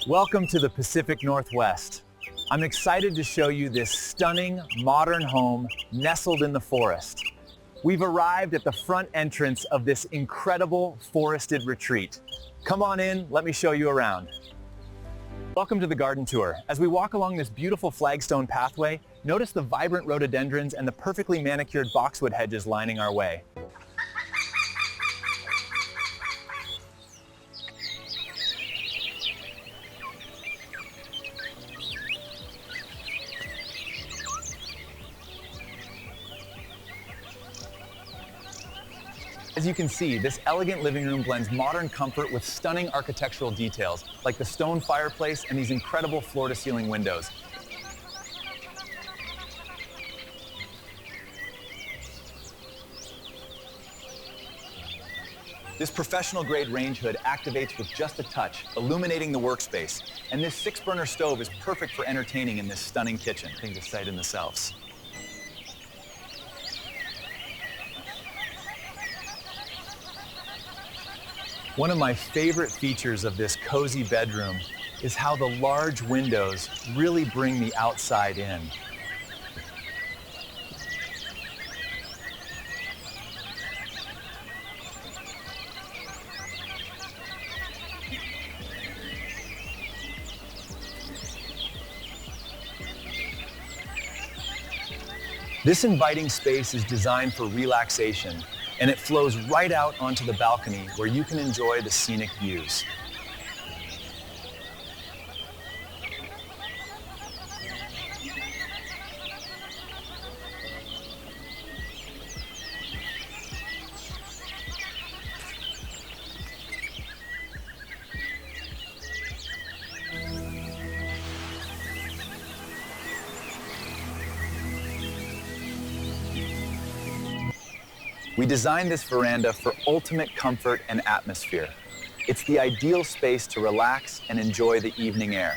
Welcome to the Pacific Northwest. I'm excited to show you this stunning, modern home nestled in the forest. We've arrived at the front entrance of this incredible forested retreat. Come on in, let me show you around. Welcome to the garden tour. As we walk along this beautiful flagstone pathway, notice the vibrant rhododendrons and the perfectly manicured boxwood hedges lining our way. As you can see, this elegant living room blends modern comfort with stunning architectural details, like the stone fireplace and these incredible floor-to-ceiling windows. This professional-grade range hood activates with just a touch, illuminating the workspace. And this 6-burner stove is perfect for entertaining in this stunning kitchen. Thing to sight in themselves. One of my favorite features of this cozy bedroom is how the large windows really bring the outside in. This inviting space is designed for relaxation, and it flows right out onto the balcony where you can enjoy the scenic views. We designed this veranda for ultimate comfort and atmosphere. It's the ideal space to relax and enjoy the evening air.